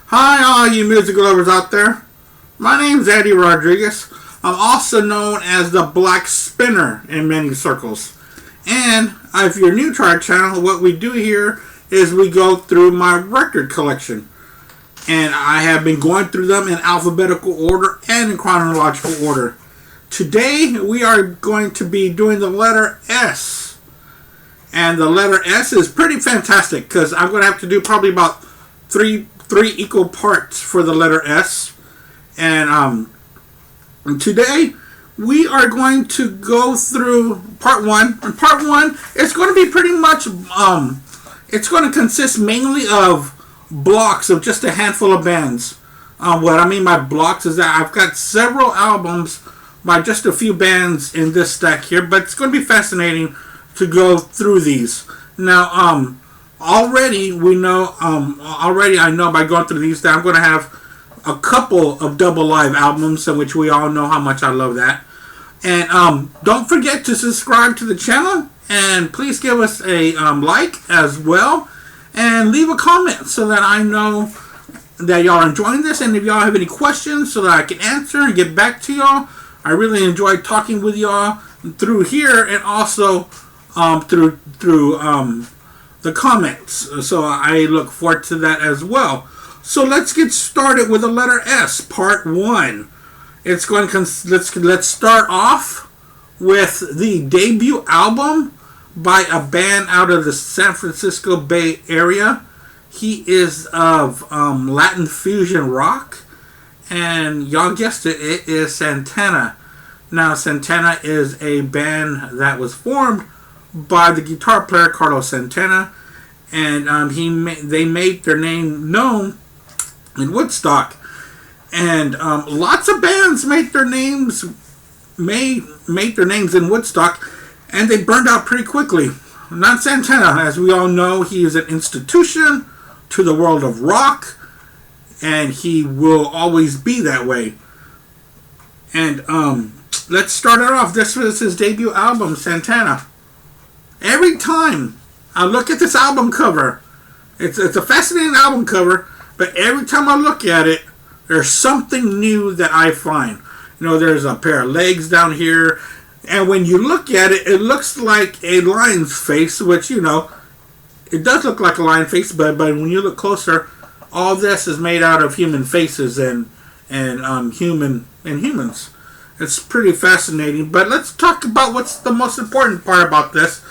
Hi, all you music lovers out there. My name's Eddie Rodriguez. I'm also known as the Blackspinner in many circles. And if you're new to our channel, what we do here is we go through my record collection. And I have been going through them in alphabetical order and in chronological order. Today, we are going to be doing the letter S. And the letter S is pretty fantastic because I'm going to have to do probably about three equal parts for the letter S. And today we are going to go through part one. And part one is going to be pretty much it's going to consist mainly of blocks of just a handful of bands. What I mean by blocks is that I've got several albums by just a few bands in this stack here, but it's going to be fascinating to go through these. Now, already I know by going through these that I'm going to have a couple of double live albums, in which we all know how much I love that. And don't forget to subscribe to the channel, and please give us a like as well, and leave a comment so that I know that y'all are enjoying this. And if y'all have any questions, so that I can answer and get back to y'all. I really enjoy talking with y'all through here, and also through the comments. So I look forward to that as well. So let's get started with the letter S, part one. It's going to let's start off with the debut album by a band out of the San Francisco Bay Area. He is of Latin fusion rock, and y'all guessed it, it is Santana. Now, Santana is a band that was formed by the guitar player Carlos Santana, and they made their name known in Woodstock. And lots of bands made their names in Woodstock, and they burned out pretty quickly. Not Santana. As we all know, he is an institution to the world of rock, and he will always be that way. And let's start it off. This was his debut album, Santana. Every time I look at this album cover, it's a fascinating album cover, but every time I look at it, there's something new that I find. You know, there's a pair of legs down here, and when you look at it, it looks like a lion's face, which, you know, it does look like a lion face, but when you look closer, all this is made out of human faces and humans. It's pretty fascinating. But let's talk about what's the most important part about this.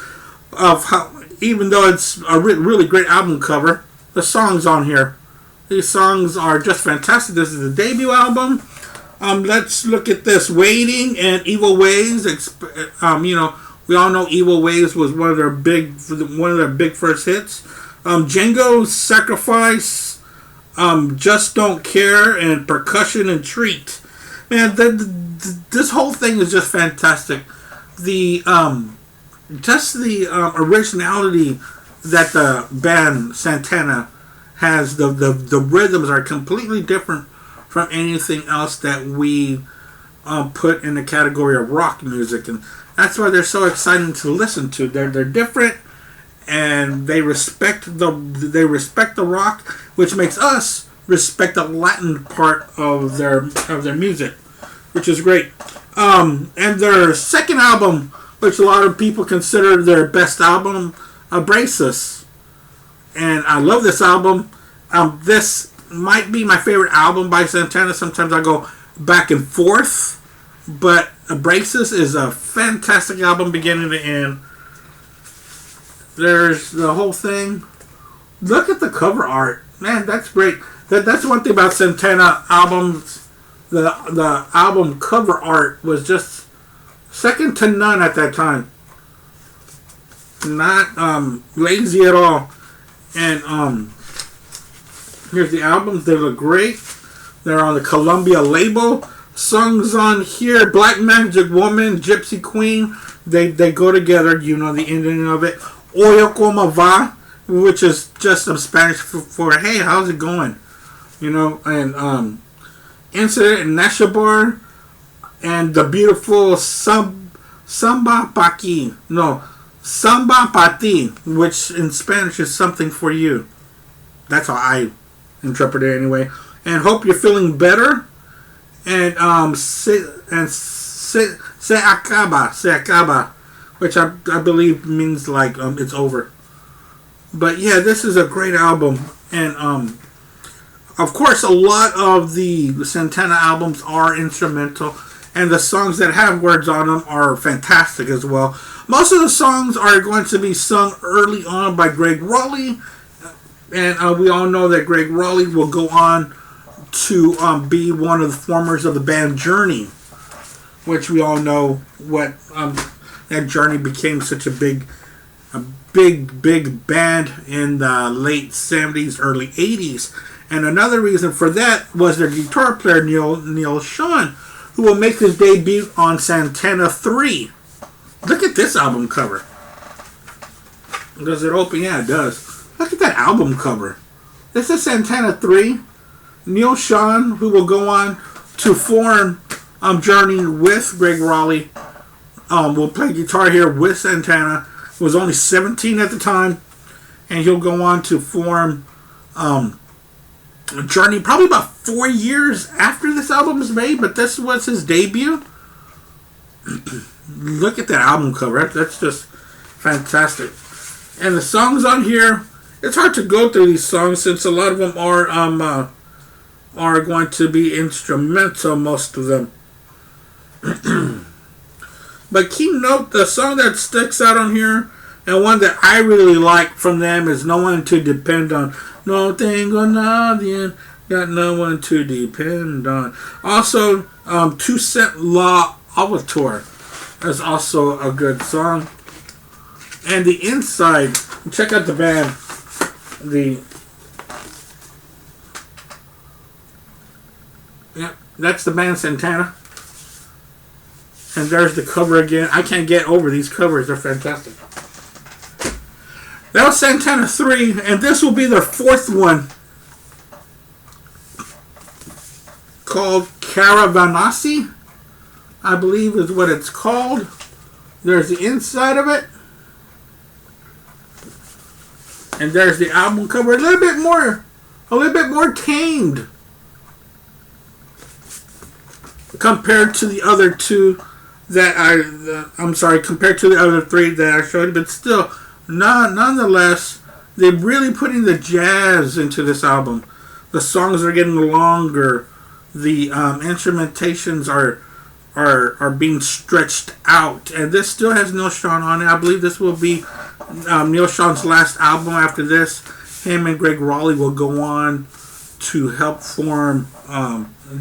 Of how, even though it's a really great album cover, the songs on here. These songs are just fantastic. This is the debut album. Let's look at this. Waiting and Evil Ways. You know, we all know Evil Ways was one of their big first hits. Django's Sacrifice, Just Don't Care, and Percussion and Treat. Man, this whole thing is just fantastic. The originality that the band Santana has, the rhythms are completely different from anything else that we put in the category of rock music, and that's why they're so exciting to listen to. They're different, and they respect the rock, which makes us respect the Latin part of their music, which is great. And their second album, which a lot of people consider their best album, Abrasus. And I love this album. This might be my favorite album by Santana. Sometimes I go back and forth, but Abrasus is a fantastic album beginning to end. There's the whole thing. Look at the cover art. Man, that's great. That's one thing about Santana albums. The album cover art was just second to none at that time. Not lazy at all. And here's the albums. They look great. They're on the Columbia label. Songs on here: Black Magic Woman, Gypsy Queen. They go together. You know the ending of it. Oye Como Va, which is just some Spanish for hey, how's it going? You know, and Incident in Nashabar, and the beautiful Samba Paqui. No, Samba Pa Ti, which in Spanish is something for you. That's how I interpret it anyway. And hope you're feeling better. And se acaba, which I believe means like it's over. But yeah, this is a great album, and of course, a lot of the Santana albums are instrumental, and the songs that have words on them are fantastic as well. Most of the songs are going to be sung early on by Greg Raleigh, and we all know that Greg Raleigh will go on to be one of the formers of the band Journey, which we all know what that Journey became such a big band in the late 70s, early 80s. And another reason for that was their guitar player, Neil Sean, who will make his debut on Santana 3. Look at this album cover. Does it open? Yeah, it does. Look at that album cover. This is Santana 3. Neil Sean, who will go on to form Journey with Greg Raleigh, will play guitar here with Santana. He was only 17 at the time, and he'll go on to form Journey probably about 4 years after this album was made, but this was his debut. Look at that album cover. That's just fantastic. And the songs on here, it's hard to go through these songs since a lot of them are going to be instrumental, most of them. But keep note, the song that sticks out on here, and one that I really like from them, is No One to Depend On. No tengo nadie, got no one to depend on. Also, Two Cent La Avatar is also a good song. And the inside, check out the band. That's the band Santana. And there's the cover again. I can't get over these covers. They're fantastic. That was Santana 3, and this will be their fourth one, called Caravanassi, I believe is what it's called. There's the inside of it. And there's the album cover. A little bit more tamed compared to the other two compared to the other three that I showed you, but still, nonetheless, they're really putting the jazz into this album. The songs are getting longer. The instrumentations are being stretched out, and this still has Neil Sean on it. I believe this will be Neil Sean's last album. After this, him and Greg Raleigh will go on to help form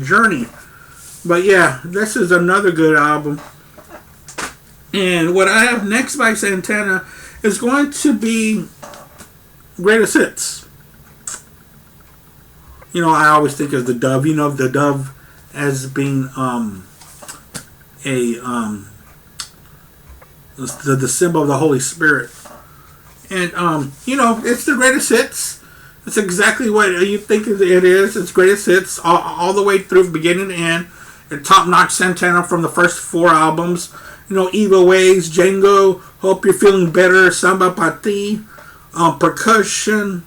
Journey. But yeah, this is another good album. And what I have next by Santana is going to be Greatest Hits. You know, I always think of the dove. You know, the dove as being the symbol of the Holy Spirit. And, you know, it's the greatest hits. It's exactly what you think it is. It's greatest hits all the way through beginning to end. Top-notch Santana from the first 4 albums. You know, Evil Ways, Django, Hope You're Feeling Better, Samba Pati, Persuasion,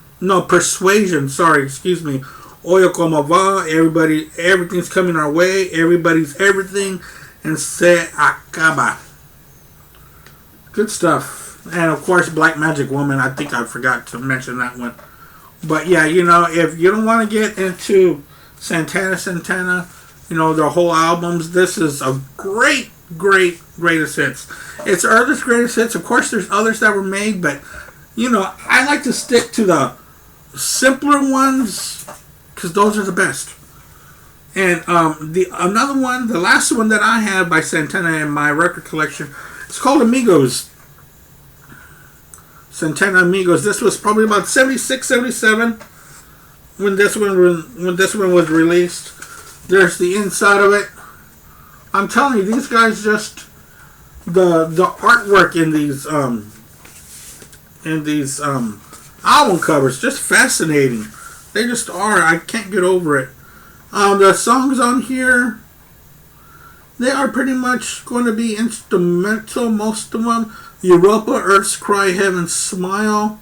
Oyo Como Va, Everything's Coming Our Way, Everybody's Everything, and Se Acaba. Good stuff. And of course, Black Magic Woman, I think I forgot to mention that one. But yeah, you know, if you don't want to get into Santana, you know, their whole albums, this is a great greatest hits. It's earliest greatest hits. Of course, there's others that were made, but, you know, I like to stick to the simpler ones because those are the best. And another one, the last one that I have by Santana in my record collection, it's called Amigos. Santana Amigos. This was probably about 76, 77 when this one was released. There's the inside of it. I'm telling you, these guys just the artwork in these album covers just fascinating. They just are. I can't get over it. The songs on here, they are pretty much going to be instrumental, most of them. Europa, Earth's Cry, Heaven's Smile,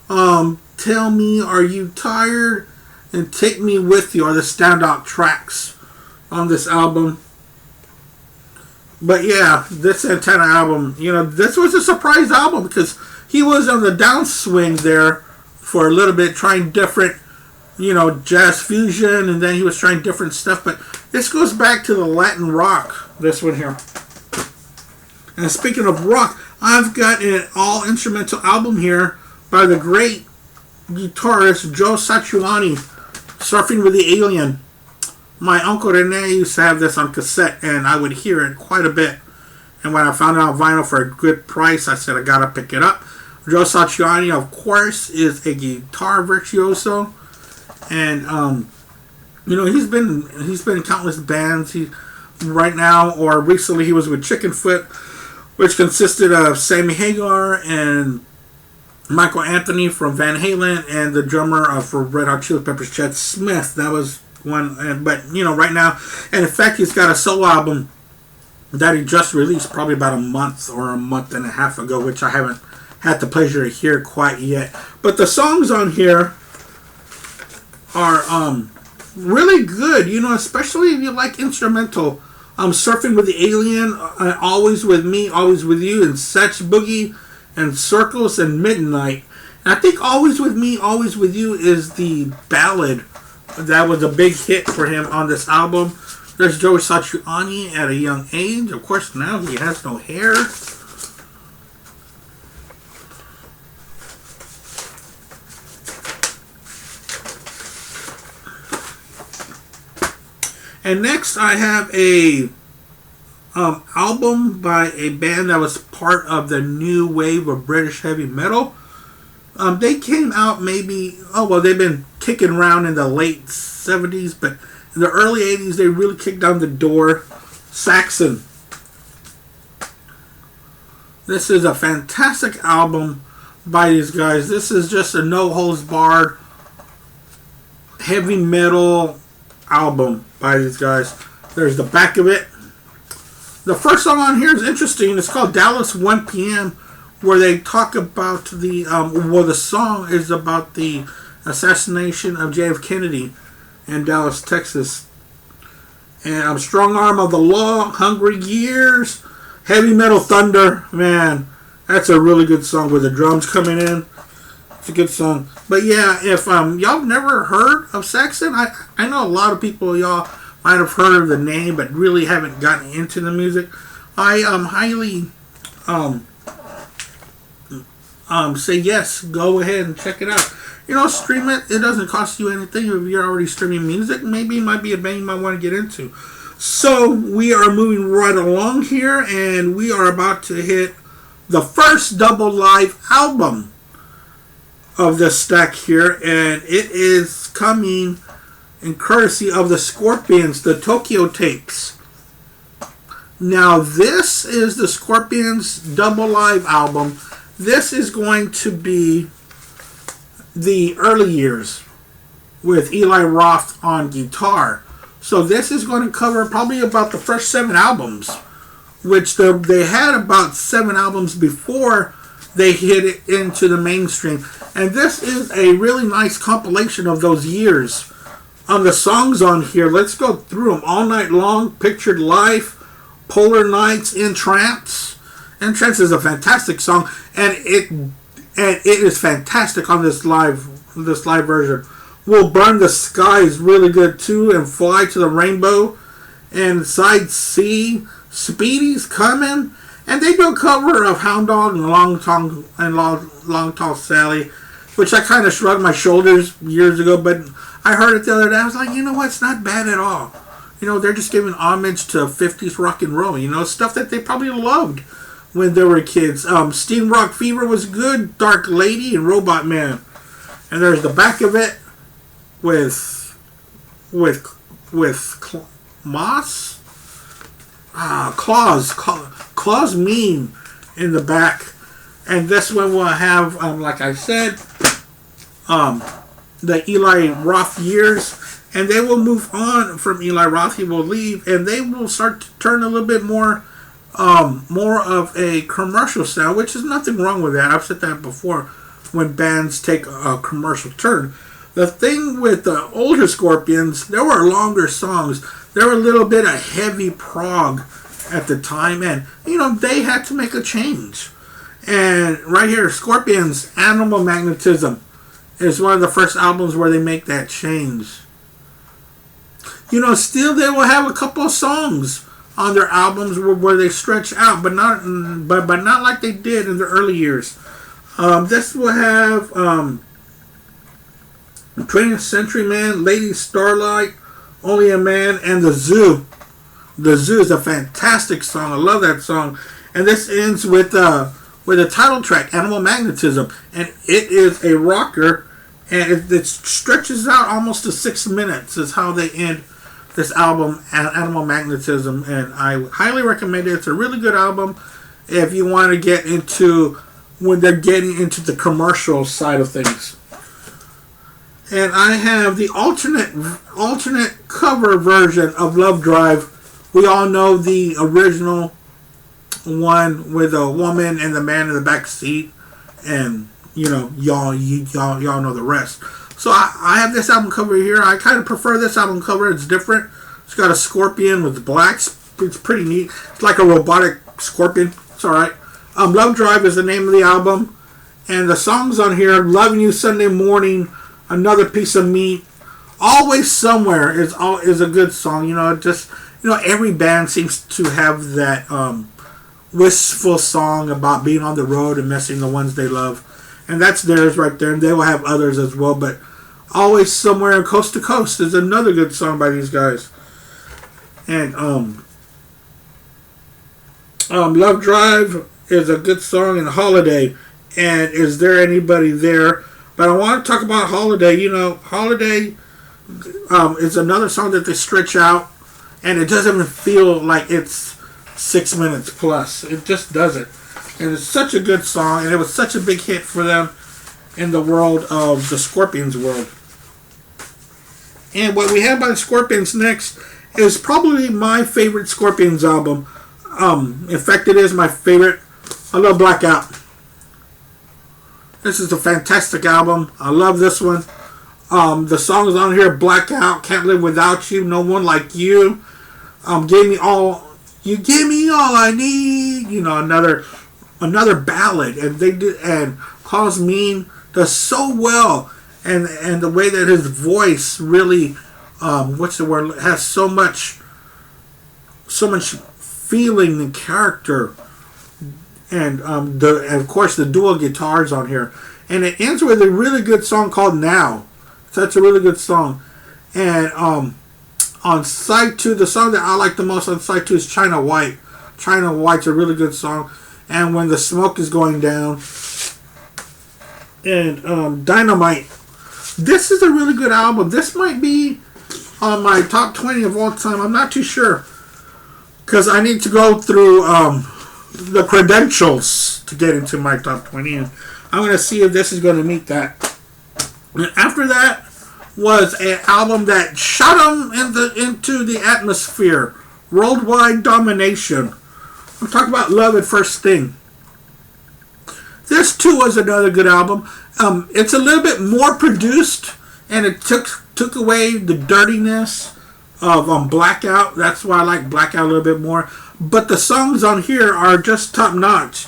Tell Me, Are You Tired? and Take Me With You are the standout tracks on this album. But yeah, this Santana album, this was a surprise album because he was on the downswing there for a little bit, trying different, jazz fusion, and then he was trying different stuff. But this goes back to the Latin rock, this one here. And speaking of rock, I've got an all-instrumental album here by the great guitarist Joe Satriani, Surfing with the Alien. My Uncle Rene used to have this on cassette, and I would hear it quite a bit. And when I found it on vinyl for a good price, I said I gotta pick it up. Joe Satriani, of course, is a guitar virtuoso, and he's been in countless bands. Right now, or recently, he was with Chickenfoot, which consisted of Sammy Hagar and Michael Anthony from Van Halen, and the drummer for Red Hot Chili Peppers, Chad Smith. That was one. But right now, and in fact, he's got a solo album that he just released probably about a month or a month and a half ago, which I haven't had the pleasure to hear quite yet. But the songs on here are really good, especially if you like instrumental. Surfing with the Alien, Always With Me, Always With You, and Such Boogie, and Circles, and Midnight. And I think Always With Me, Always With You is the ballad that was a big hit for him on this album. There's Joe Satriani at a young age. Of course, now he has no hair. And next I have a album by a band that was part of the new wave of British heavy metal. They came out they've been kicking around in the late 70s, but in the early 80s they really kicked down the door. Saxon. This is a fantastic album by these guys. This is just a no-holds-barred heavy metal album by these guys. There's the back of it. The first song on here is interesting. It's called Dallas 1 p.m., where they talk about the song is about the assassination of J.F. Kennedy in Dallas, Texas. And Strong Arm of the Law, Hungry Years, Heavy Metal Thunder. Man, that's a really good song with the drums coming in. It's a good song. But yeah, if y'all never heard of Saxon, I know a lot of people, y'all might have heard of the name, but really haven't gotten into the music. I highly say yes, go ahead and check it out. Stream it. It doesn't cost you anything. If you're already streaming music, maybe it might be a band you might want to get into. So we are moving right along here, and we are about to hit the first double live album of this stack here, and it is coming in courtesy of the Scorpions, the Tokyo Tapes. Now this is the Scorpions double live album. This is going to be the early years with Eli Roth on guitar. So this is going to cover probably about the first 7 albums, which they had about 7 albums before they hit it into the mainstream. And this is a really nice compilation of those years. The songs on here, let's go through them. All Night Long, Pictured Life, Polar Nights, Entrance. Entrance is a fantastic song, and it is fantastic on this live version. We'll Burn the Sky is really good too, and Fly to the Rainbow, and Side C, Speedy's Coming, and they do a cover of Hound Dog and Long Tall Sally, which I kind of shrugged my shoulders years ago, but I heard it the other day. I was like, what? It's not bad at all. They're just giving homage to 50s rock and roll. Stuff that they probably loved when they were kids. Steam Rock Fever was good. Dark Lady and Robot Man. And there's the back of it with Moss. Claws Mean in the back. And this one will have, like I said, the Eli Roth years. And they will move on from Eli Roth. He will leave, and they will start to turn a little bit more of a commercial sound, which is nothing wrong with that. I've said that before when bands take a commercial turn. The thing with the older Scorpions, there were longer songs. There were a little bit of heavy prog at the time, and they had to make a change. And right here, Scorpions, Animal Magnetism is one of the first albums where they make that change. Still they will have a couple of songs on their albums where they stretch out, but not like they did in the early years. This will have 20th Century Man, Lady Starlight, Only a Man, and The Zoo. The Zoo is a fantastic song. I love that song. And this ends with the title track, Animal Magnetism. And it is a rocker, and it stretches out almost to 6 minutes is how they end this album, Animal Magnetism. And I highly recommend it. It's a really good album if you want to get into when they're getting into the commercial side of things. And I have the alternate cover version of Love Drive. We all know the original one with a woman and the man in the back seat, and y'all know the rest. So I have this album cover here. I kind of prefer this album cover. It's different. It's got a scorpion with blacks. It's pretty neat. It's like a robotic scorpion. It's alright. Love Drive is the name of the album. And the songs on here, Loving You Sunday Morning, Another Piece of Meat, Always Somewhere is a good song. Every band seems to have that wistful song about being on the road and missing the ones they love. And that's theirs right there. And they will have others as well. But Always Somewhere and Coast to Coast is another good song by these guys. And Love Drive is a good song, and Holiday. And Is There Anybody There? But I want to talk about Holiday. Holiday is another song that they stretch out, and it doesn't even feel like it's 6 minutes plus. It just doesn't. And it's such a good song, and it was such a big hit for them in the world of the Scorpions world. And what we have by the Scorpions next is probably my favorite Scorpions album. In fact, it is my favorite. I love Blackout. This is a fantastic album. I love this one. The songs on here, Blackout, Can't Live Without You, No One Like You, Gave Me All, You Gave Me All I Need, another ballad. And they did, and Klaus Mean does so well, and the way that his voice really, has so much feeling and character. And of course the dual guitars on here, and it ends with a really good song called Now. So that's a really good song. And on side 2, the song that I like the most on side 2 is China White. China White's a really good song. And When the Smoke Is Going Down, and Dynamite. This is a really good album. This might be on my top 20 of all time. I'm not too sure, because I need to go through the credentials to get into my top 20, and I'm going to see if this is going to meet that. And after that was an album that shot them into the atmosphere, Worldwide Domination. I'm talking about Love at First Sting. This too was another good album. It's a little bit more produced, and it took away the dirtiness of Blackout. That's why I like Blackout a little bit more. But the songs on here are just top notch.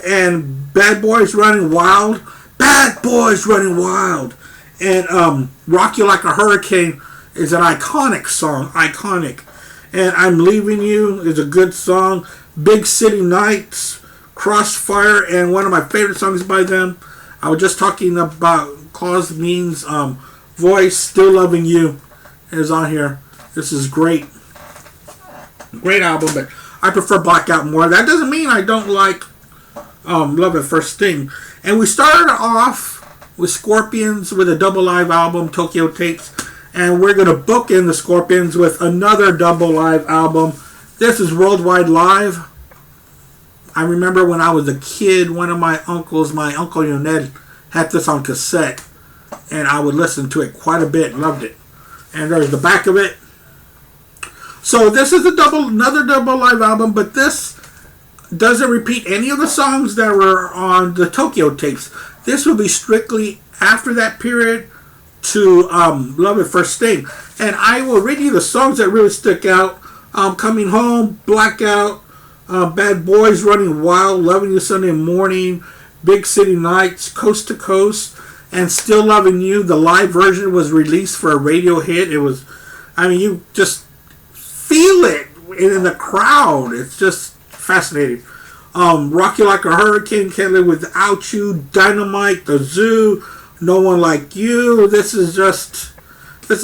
And Bad Boys Running Wild. Bad Boys Running Wild. And Rock You Like a Hurricane is an iconic song. Iconic. And I'm Leaving You is a good song. Big City Nights, Crossfire, and one of my favorite songs by them. I was just talking about Klaus Mean's voice, Still Loving You, is on here. This is great. Great album, but I prefer Blackout more. That doesn't mean I don't like Love at First Sting. And we started off with Scorpions with a double live album, Tokyo Tapes. And we're going to bookend the Scorpions with another double live album. This is Worldwide Live. I remember when I was a kid, one of my uncles, my Uncle Yoned, had this on cassette. And I would listen to it quite a bit. Loved it. And there's the back of it. So this is another double live album, but this doesn't repeat any of the songs that were on the Tokyo Tapes. This will be strictly after that period, to Love at First Sting. And I will read you the songs that really stick out. Coming Home, Blackout, Bad Boys, Running Wild, Loving You Sunday Morning, Big City Nights, Coast to Coast, and Still Loving You. The live version was released for a radio hit. It was, I mean, you just feel it in the crowd. It's just fascinating. Rock You Like a Hurricane, Can't Live Without You, Dynamite, The Zoo, No One Like You. This is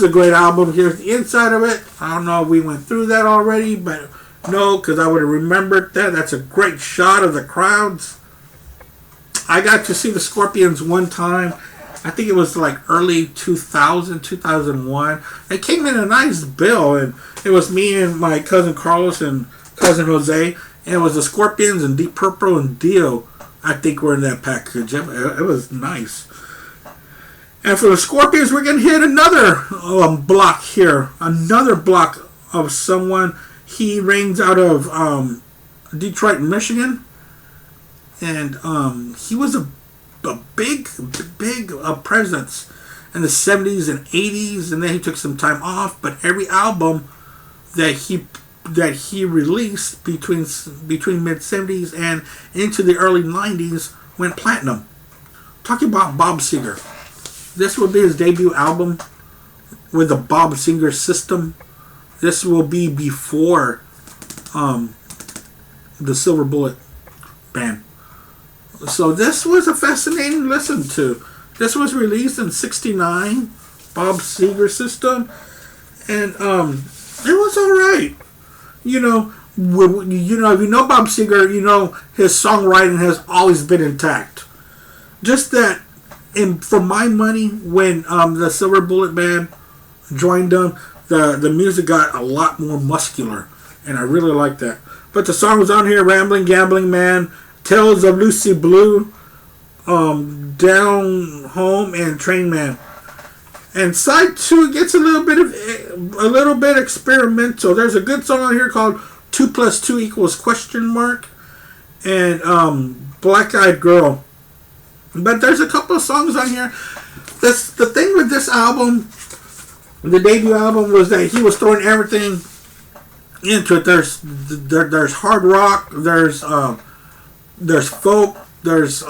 a great album. Here's the inside of it. I don't know if we went through that already, but no, because I would have remembered that. That's a great shot of the crowds. I got to see the Scorpions one time. I think it was like early 2000, 2001. It came in a nice bill, and it was me and my cousin Carlos and cousin Jose, and it was the Scorpions and Deep Purple and Dio, I think, were in that package. It was nice. And for the Scorpions, we're going to hit another block here. Another block of someone. He rings out of Detroit, Michigan. And he was a big presence in the 70s and 80s. And then he took some time off. But every album that he released between mid-70s and into the early 90s went platinum. Talking about Bob Seger. This will be his debut album with the Bob Seger system. This will be before the Silver Bullet Band. So this was a fascinating listen to. This was released in '69, Bob Seger system, and it was alright. If you know Bob Seger, you know his songwriting has always been intact. Just that. And for my money, when the Silver Bullet Band joined them, the music got a lot more muscular, and I really like that. But the songs on here: Rambling, Gambling Man, Tales of Lucy Blue, Down Home, and Train Man. And side 2 gets a little bit experimental. There's a good song on here called 2 + 2 =, and Black Eyed Girl. But there's a couple of songs on here. The thing with this album, the debut album, was that he was throwing everything into it. There's hard rock, there's folk, there's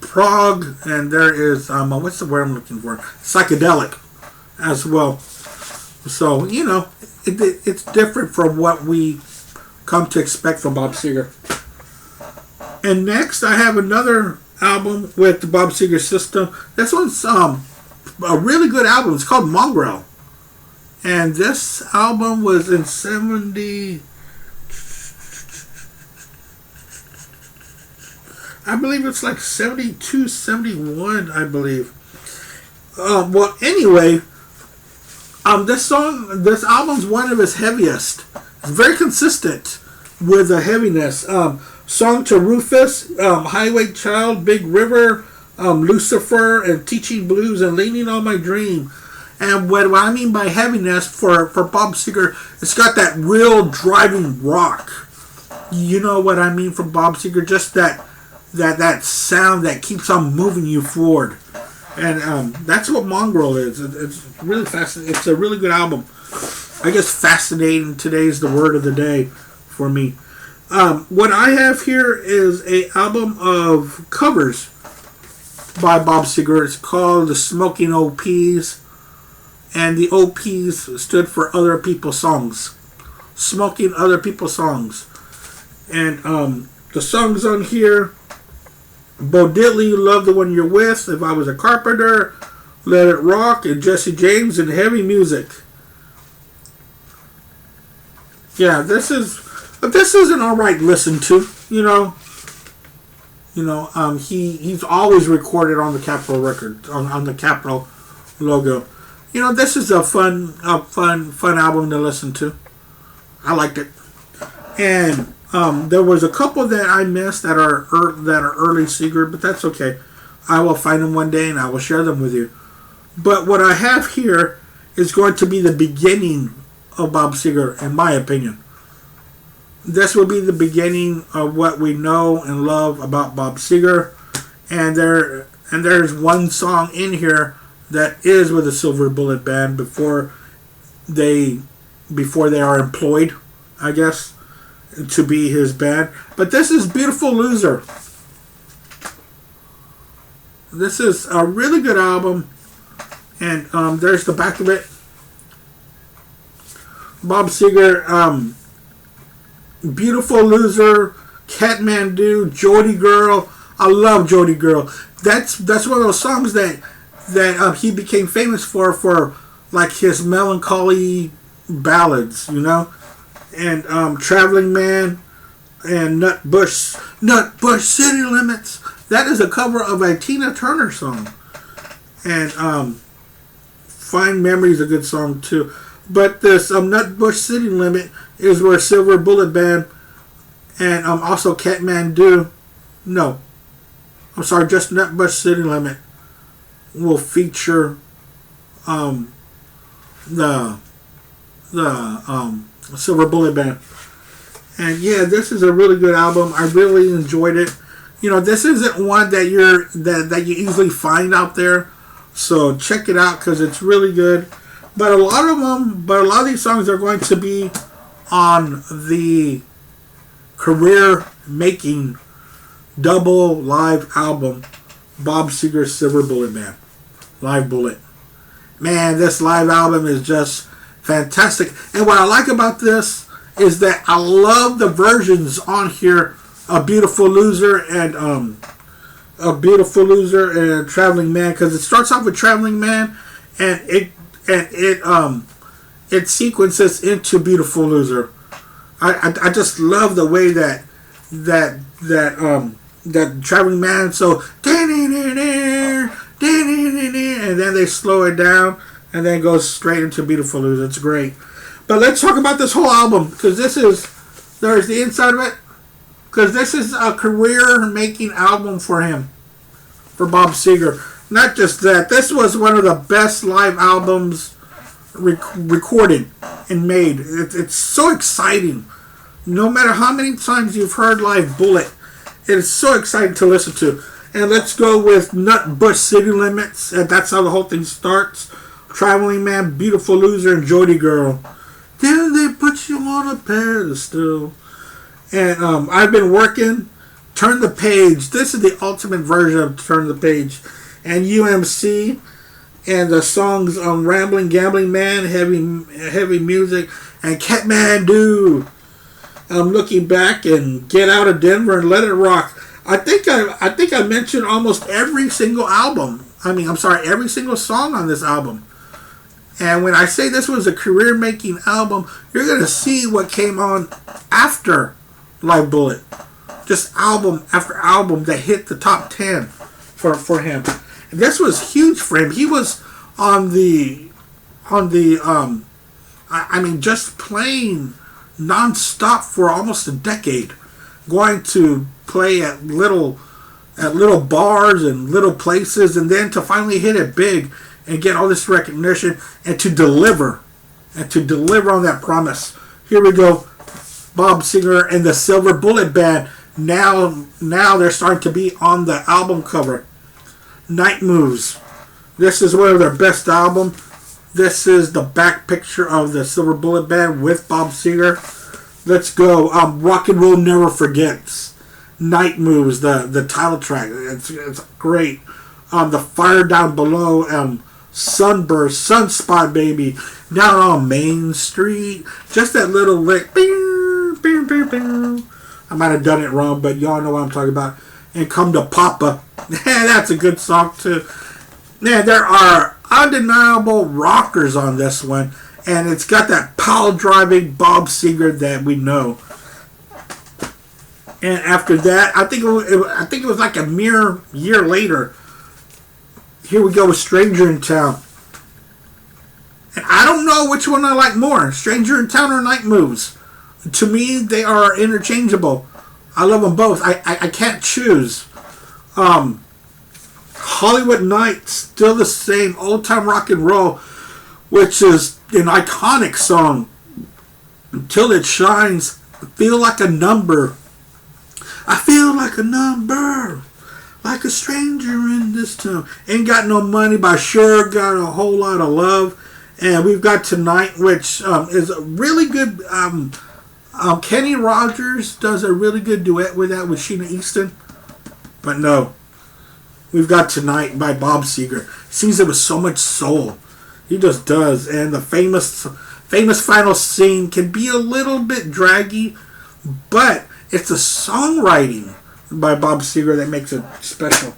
prog, and there is what's the word I'm looking for? Psychedelic as well. So it's different from what we come to expect from Bob Seger. And next, I have another album with the Bob Seger system. This one's a really good album. It's called Mongrel, and this album was in 70. I believe it's like 72, 71. I believe. Well, anyway, this album's one of his heaviest. It's very consistent with the heaviness. Song to Rufus, Highway Child, Big River, Lucifer, and Teaching Blues, and Leaning on My Dream. And what I mean by heaviness for Bob Seger, it's got that real driving rock. You know what I mean from Bob Seger? Just that sound that keeps on moving you forward. And that's what Mongrel is. It's really fascinating. It's a really good album. I guess fascinating today's the word of the day for me. What I have here is an album of covers by Bob Seger. It's called the Smoking OPs, and the OPs stood for Other People's Songs. Smoking Other People's Songs. And the songs on here: Bo Diddley, You Love the One You're With, If I Was a Carpenter, Let It Rock, and Jesse James, and Heavy Music. Yeah, this is an alright listen to, he's always recorded on the Capitol record, on the Capitol logo. This is a fun album to listen to. I liked it. And there was a couple that I missed that are early Seger, but that's okay. I will find them one day and I will share them with you. But what I have here is going to be the beginning of Bob Seger, in my opinion. This will be the beginning of what we know and love about Bob Seger, and there's one song in here that is with the Silver Bullet Band they before they are employed, I guess, to be his band. But this is Beautiful Loser. This is a really good album, and there's the back of it. Bob Seger, Beautiful Loser, Kathmandu, Jody Girl. I love Jody Girl. That's one of those songs that he became famous for like his melancholy ballads, you know. And Traveling Man and Nutbush City Limits. That is a cover of a Tina Turner song. And Fine Memory is a good song too. But this Nutbush City Limit is where Silver Bullet Band and also Kathmandu, no, I'm sorry, just Nutbush City Limit will feature the Silver Bullet Band. And yeah, this is a really good album. I really enjoyed it. You know, this isn't one that you easily find out there, so check it out because it's really good. But a lot of these songs are going to be on the career-making double live album, Bob Seger's Silver Bullet Band, Live Bullet. Man, this live album is just fantastic. And what I like about this is that I love the versions on here of Beautiful Loser and Traveling Man, because it starts off with Traveling Man and it sequences into Beautiful Loser. I just love the way that Traveling Man, so and then they slow it down and then goes straight into Beautiful Loser. It's great. But let's talk about this whole album, because there's the inside of it, because this is a career-making album for him, for Bob Seger. Not just that, this was one of the best live albums recorded and made. It's so exciting. No matter how many times you've heard Live Bullet, it is so exciting to listen to. And let's go with Nutbush City Limits, and that's how the whole thing starts. Traveling Man, Beautiful Loser, and Jody Girl. Then they put you on a pedestal. And I've been working. Turn the Page. This is the ultimate version of Turn the Page. And UMC. And the songs Rambling Gambling Man, Heavy Music, and Kathmandu. Looking Back, and Get Out of Denver, and Let It Rock. I think I mentioned almost every single every single song on this album. And when I say this was a career-making album, you're going to see what came on after Live Bullet. Just album after album that hit the top 10 for him. And this was huge for him. He was just playing non-stop for almost a decade. Going to play at little bars and little places, and then to finally hit it big and get all this recognition and to deliver on that promise. Here we go. Bob Seger and the Silver Bullet Band. Now they're starting to be on the album cover. Night Moves. This is one of their best album. This is the back picture of the Silver Bullet Band with Bob Seger. Let's go. Rock and Roll Never Forgets. Night Moves, the title track. It's great. The Fire Down Below. Sunburst, Sunspot Baby, Down on Main Street. Just that little lick. I might have done it wrong, but y'all know what I'm talking about. And Come to Papa. That's a good song too. Man, there are undeniable rockers on this one, and it's got that pile-driving Bob Seger that we know. And after that, I think it was like a mere year later. Here we go with Stranger in Town. And I don't know which one I like more, Stranger in Town or Night Moves. To me, they are interchangeable. I love them both. I can't choose. Hollywood Nights, still the same, old time rock and roll, which is an iconic song. Until It Shines, Feel Like a Number. I feel like a number. like a stranger in this town. Ain't Got No Money, but sure got a whole lot of love. And we've got Tonight, which is a really good. Kenny Rogers does a really good duet with that with Sheena Easton. But no, we've got Tonight by Bob Seger. Sings it with so much soul. He just does. And the famous final scene can be a little bit draggy, but it's the songwriting by Bob Seger that makes it special.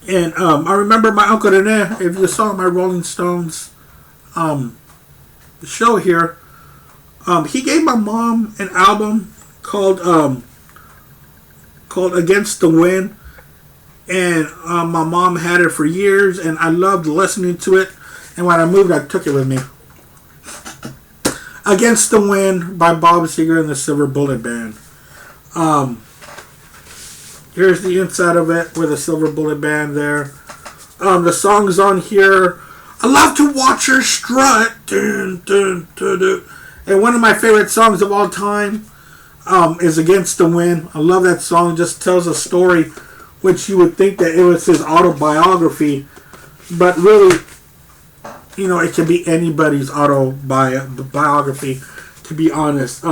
And I remember my Uncle Rene, if you saw my Rolling Stones show here, he gave my mom an album called Against the Wind. And my mom had it for years, and I loved listening to it. And when I moved, I took it with me. Against the Wind by Bob Seger and the Silver Bullet Band. Here's the inside of it with the Silver Bullet Band there. The songs on here. I love to watch her strut. Dun, dun, dun, dun. And one of my favorite songs of all time is Against the Wind. I love that song. It just tells a story, which you would think that it was his autobiography. But really, it can be anybody's autobiography, to be honest.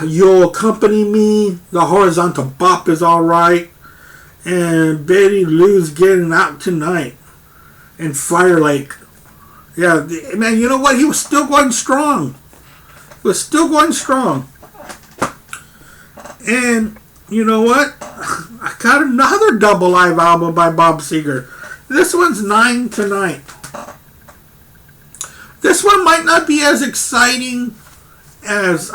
You'll Accompany Me, The Horizontal Bop is alright, and Betty Lou's Getting Out Tonight, and Fire Lake. Yeah, man, you know what? He was still going strong. And you know what? I got another double live album by Bob Seger. This one's 9 Tonight. This one might not be as exciting as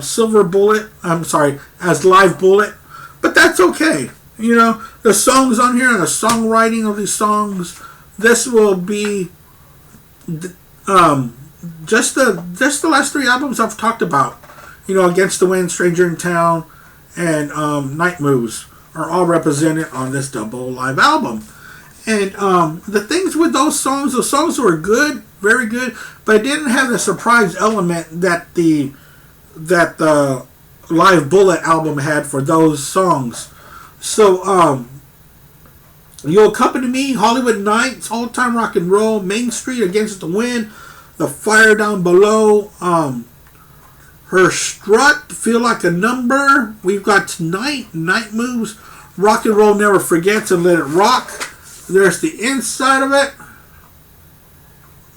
Silver Bullet. As Live Bullet, but that's okay. The songs on here and the songwriting of these songs. This will be just the last 3 albums I've talked about. Against the Wind, Stranger in Town, and Night Moves are all represented on this double live album. And the things with those songs were good, very good, but it didn't have the surprise element that the Live Bullet album had for those songs. So, You'll Accompany Me, Hollywood Nights, Old Time Rock and Roll, Main Street, Against the Wind, The Fire Down Below, Her Strut, Feel Like a Number. We've got Tonight, Night Moves, Rock and Roll Never Forgets, and Let It Rock. There's the inside of it.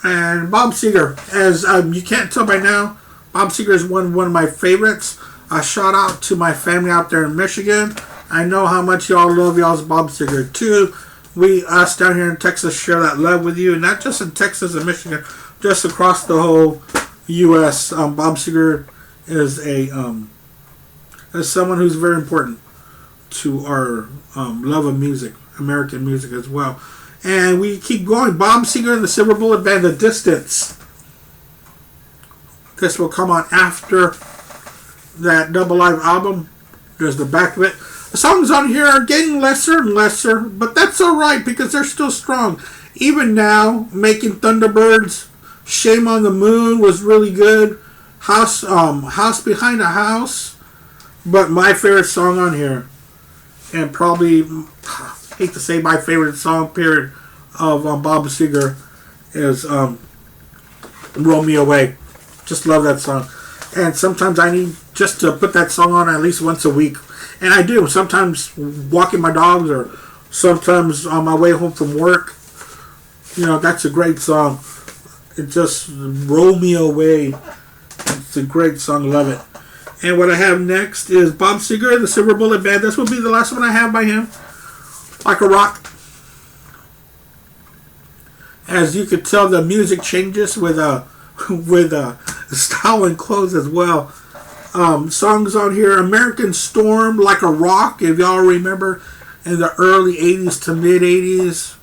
And Bob Seger, as you can't tell by now, Bob Seger is one of my favorites. A shout out to my family out there in Michigan. I know how much y'all love y'all's Bob Seger too. Us down here in Texas share that love with you. Not just in Texas and Michigan, just across the whole U.S. Bob Seger is is someone who's very important to our love of music, American music as well. And we keep going. Bob Seger and the Silver Bullet Band, The Distance. This will come on after that double live album. There's the back of it. The songs on here are getting lesser and lesser, but that's alright because they're still strong. Even now, Making Thunderbirds, Shame on the Moon was really good. House Behind a House. But my favorite song on here, and probably, hate to say my favorite song, period, of Bob Seger is Roll Me Away. Just love that song. And sometimes I need just to put that song on at least once a week. And I do. Sometimes walking my dogs or sometimes on my way home from work. That's a great song. It just Roll Me Away. It's a great song. Love it. And what I have next is Bob Seger and the Silver Bullet Band. This will be the last one I have by him. Like a Rock. As you could tell, the music changes with style and clothes as well. Songs on here: American Storm, Like a Rock, if y'all remember in the early 80s to mid 80s.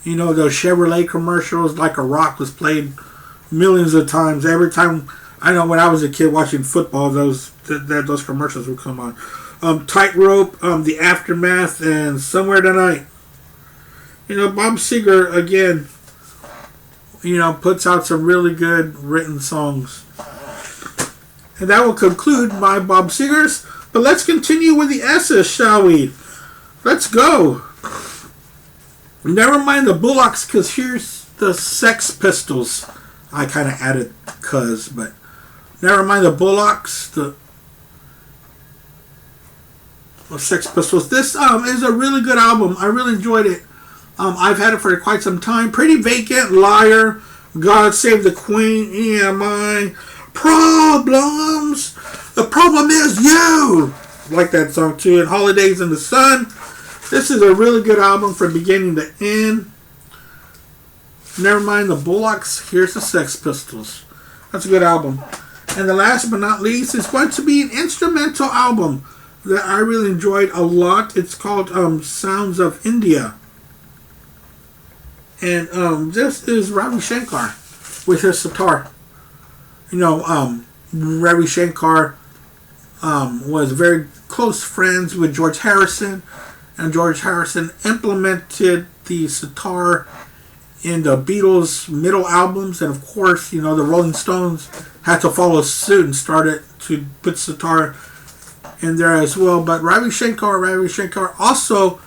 Those Chevrolet commercials. Like a Rock was played millions of times. Every time, I know when I was a kid watching football, those commercials would come on. Tightrope, The Aftermath, and Somewhere Tonight. Bob Seger, again, puts out some really good written songs. And that will conclude my Bob Seger's But let's continue with the S's, shall we? Let's go. Never mind the Bullocks, because here's the Sex Pistols. I kind of added cuz, but never mind the Bullocks, the Sex Pistols. This is a really good album. I really enjoyed it. I've had it for quite some time. Pretty Vacant, Liar, God Save the Queen, EMI, Problems. The problem is you. I like that song too. And Holidays in the Sun. This is a really good album from beginning to end. Never mind the Bullocks. Here's the Sex Pistols. That's a good album. And the last but not least is going to be an instrumental album that I really enjoyed a lot. It's called Sounds of India. And this is Ravi Shankar with his sitar. You know, Ravi Shankar was very close friends with George Harrison. And George Harrison implemented the sitar in the Beatles' middle albums. And of course, you know, the Rolling Stones had to follow suit and started to put sitar in there as well. But Ravi Shankar also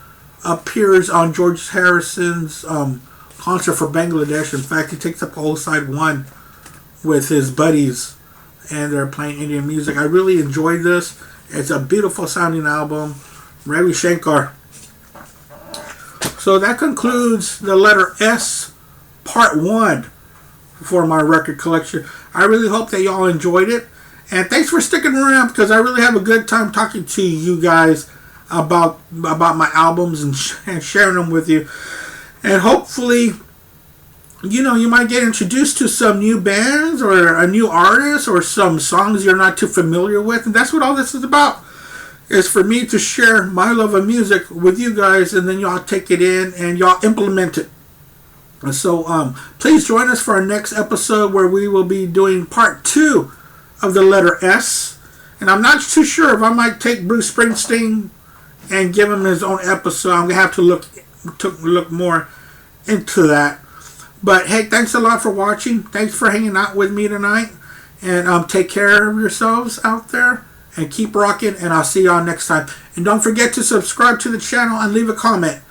appears on George Harrison's concert for Bangladesh. In fact, he takes up the whole side one with his buddies, and they're playing Indian music. I really enjoyed this. It's a beautiful sounding album. Ravi Shankar. So that concludes the letter S part 1 for my record collection. I really hope that y'all enjoyed it. And thanks for sticking around, because I really have a good time talking to you guys about my albums and sharing them with you. And hopefully, you know, you might get introduced to some new bands or a new artist or some songs you're not too familiar with. And that's what all this is about. Is for me to share my love of music with you guys, and then y'all take it in and y'all implement it. And so please join us for our next episode, where we will be doing part 2 of the letter S. And I'm not too sure if I might take Bruce Springsteen and give him his own episode. I'm going to have to look more into that. But hey, thanks a lot for watching. Thanks for hanging out with me tonight. And take care of yourselves out there. And keep rocking, and I'll see y'all next time. And don't forget to subscribe to the channel and leave a comment.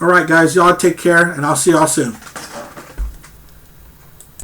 Alright guys, y'all take care, and I'll see y'all soon.